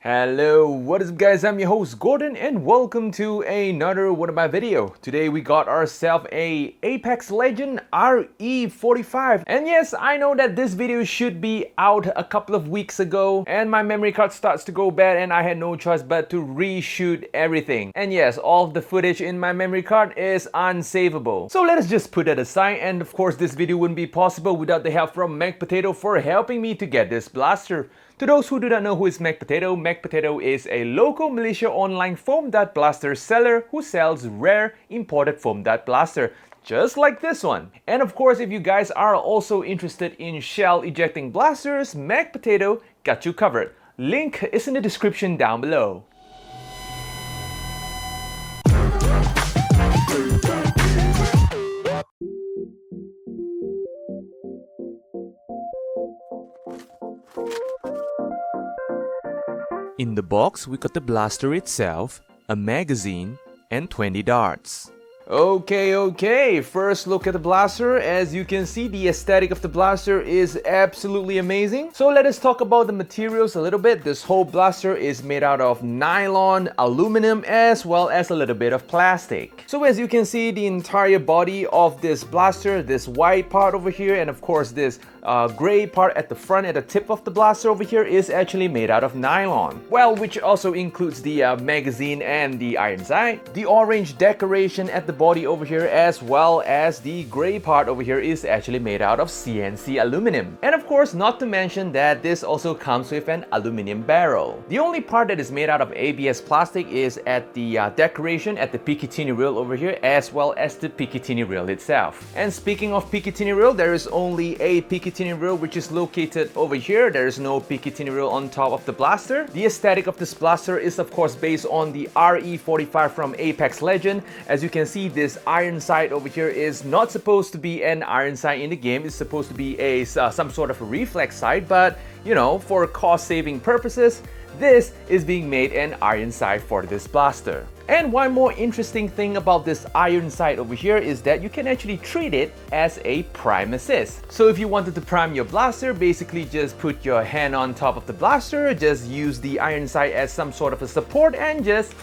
Hello, what is up guys, I'm your host Gordon and welcome to another What About video. Today we got ourselves a Apex Legend RE45. And yes, I know that this video should be out a couple of weeks ago and my memory card starts to go bad and I had no choice but to reshoot everything. And yes, all of the footage in my memory card is unsavable. So let us just put that aside, and of course this video wouldn't be possible without the help from MECH POTATO for helping me to get this blaster. To those who do not know who is MECH POTATO, MECH POTATO is a local Malaysia online foam dart blaster seller who sells rare imported foam dart blaster, just like this one. And of course, if you guys are also interested in shell ejecting blasters, MECH POTATO got you covered. Link is in the description down below. In the box, we got the blaster itself, a magazine, and 20 darts. Okay, first look at the blaster. As you can see, the aesthetic of the blaster is absolutely amazing. So let us talk about the materials a little bit. This whole blaster is made out of nylon, aluminum, as well as a little bit of plastic. So as you can see, the entire body of this blaster, this white part over here, and of course this gray part at the front, at the tip of the blaster over here, is actually made out of nylon. Well, which also includes the magazine and the iron sight. The orange decoration at the body over here, as well as the gray part over here, is actually made out of CNC aluminum. And of course, not to mention that this also comes with an aluminum barrel. The only part that is made out of ABS plastic is at the decoration at the Picatinny rail over here, as well as the Picatinny rail itself. And speaking of Picatinny rail, there is only a Picatinny rail which is located over here. There is no Picatinny rail on top of the blaster. The aesthetic of this blaster is of course based on the RE45 from Apex Legend. As you can see, this iron sight over here is not supposed to be an iron sight in the game. It's supposed to be a some sort of a reflex sight, but you know, for cost saving purposes, this is being made an iron sight for this blaster. And one more interesting thing about this iron sight over here is that you can actually treat it as a prime assist. So if you wanted to prime your blaster, basically just put your hand on top of the blaster, just use the iron sight as some sort of a support and just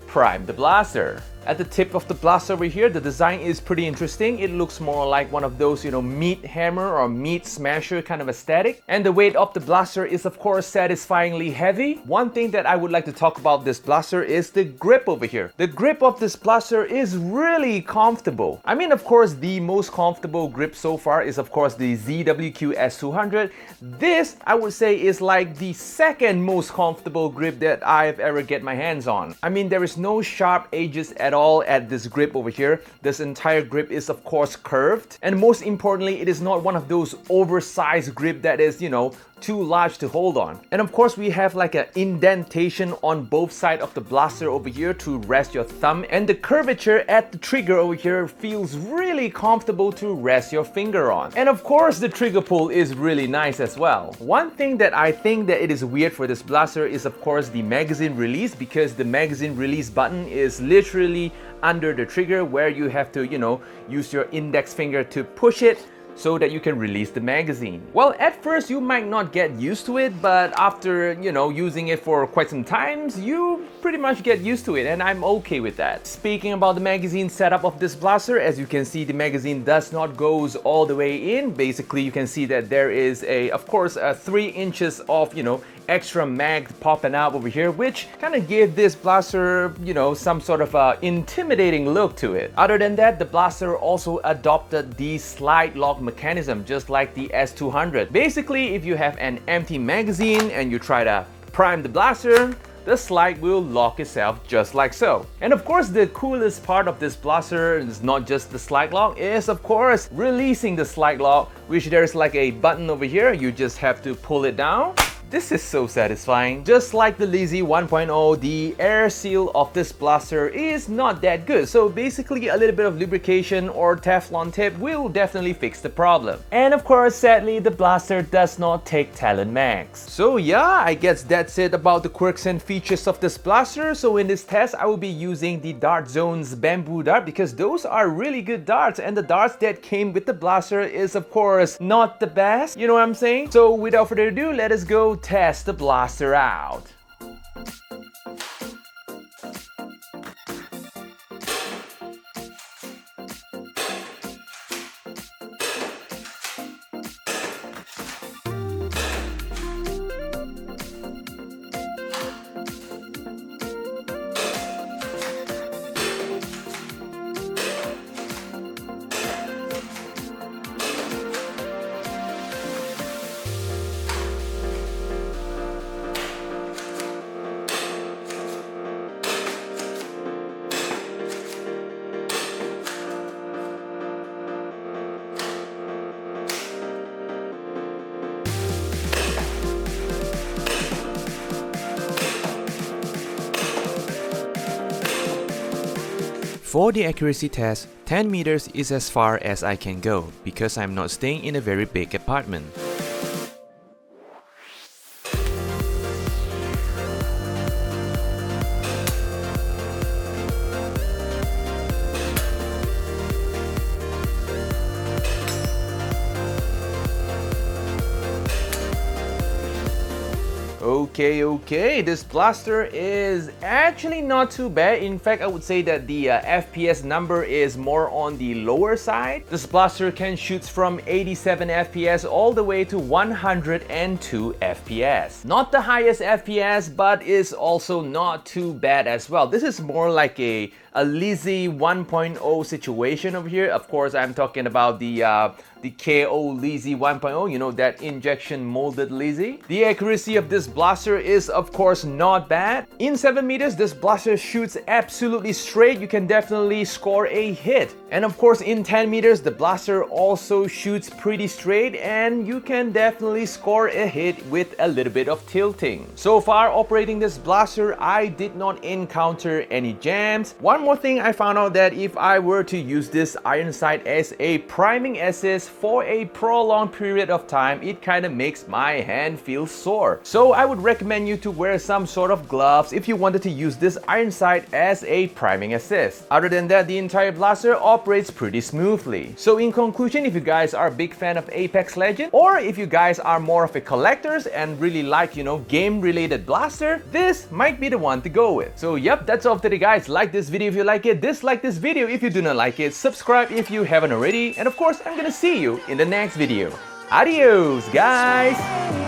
prime the blaster. At the tip of the blaster over here, the design is pretty interesting. It looks more like one of those, you know, meat hammer or meat smasher kind of aesthetic. And the weight of the blaster is of course satisfyingly heavy. One thing that I would like to talk about this blaster is the grip over here. The grip of this blaster is really comfortable. I mean, of course, the most comfortable grip so far is of course the ZWQ S200. This, I would say, is like the second most comfortable grip that I've ever get my hands on. I mean, there is no sharp edges at all at this grip over here. This entire grip is of course curved, and most importantly, it is not one of those oversized grip that is, you know, too large to hold on. And of course, we have like an indentation on both sides of the blaster over here to rest your thumb, and the curvature at the trigger over here feels really comfortable to rest your finger on. And of course, the trigger pull is really nice as well. One thing that I think that it is weird for this blaster is of course the magazine release, because the magazine release button is literally under the trigger, where you have to, you know, use your index finger to push it so that you can release the magazine. Well, at first you might not get used to it, but after, you know, using it for quite some times, you pretty much get used to it, and I'm okay with that. Speaking about the magazine setup of this blaster, as you can see, the magazine does not goes all the way in. Basically, you can see that there is of course, 3 inches of, you know, extra mag popping out over here, which kind of gave this blaster, you know, some sort of intimidating look to it. Other than that, the blaster also adopted the slide lock mechanism, just like the S200. Basically, if you have an empty magazine and you try to prime the blaster, the slide will lock itself just like so. And of course, the coolest part of this blaster is not just the slide lock, is of course releasing the slide lock, which there's like a button over here. You just have to pull it down. This is so satisfying. Just like the Lizzie 1.0, the air seal of this blaster is not that good. So basically, a little bit of lubrication or Teflon tip will definitely fix the problem. And of course, sadly, the blaster does not take Talon Max. So yeah, I guess that's it about the quirks and features of this blaster. So in this test, I will be using the Dart Zone's bamboo dart, because those are really good darts, and the darts that came with the blaster is of course not the best. You know what I'm saying? So without further ado, let us go test the blaster out. For the accuracy test, 10 meters is as far as I can go because I'm not staying in a very big apartment. Okay, this blaster is actually not too bad. In fact, I would say that the FPS number is more on the lower side. This blaster can shoot from 87 FPS all the way to 102 FPS. Not the highest FPS, but is also not too bad as well. This is more like a Lizzie 1.0 situation over here. Of course, I'm talking about the KO Lizzie 1.0, you know, that injection molded Lizzie. The accuracy of this blaster is of course not bad. In 7 meters, this blaster shoots absolutely straight. You can definitely score a hit. And of course, in 10 meters, the blaster also shoots pretty straight and you can definitely score a hit with a little bit of tilting. So far, operating this blaster, I did not encounter any jams. One more thing, I found out that if I were to use this iron sight as a priming assist for a prolonged period of time, it kind of makes my hand feel sore. So I would recommend you to wear some sort of gloves if you wanted to use this iron sight as a priming assist. Other than that, the entire blaster operates pretty smoothly. So in conclusion, if you guys are a big fan of Apex Legends, or if you guys are more of a collectors and really like, you know, game related blaster, this might be the one to go with. So yep, that's all for today guys. Like this video if you like it, dislike this video if you do not like it, subscribe if you haven't already, and of course I'm gonna see you in the next video. Adios guys!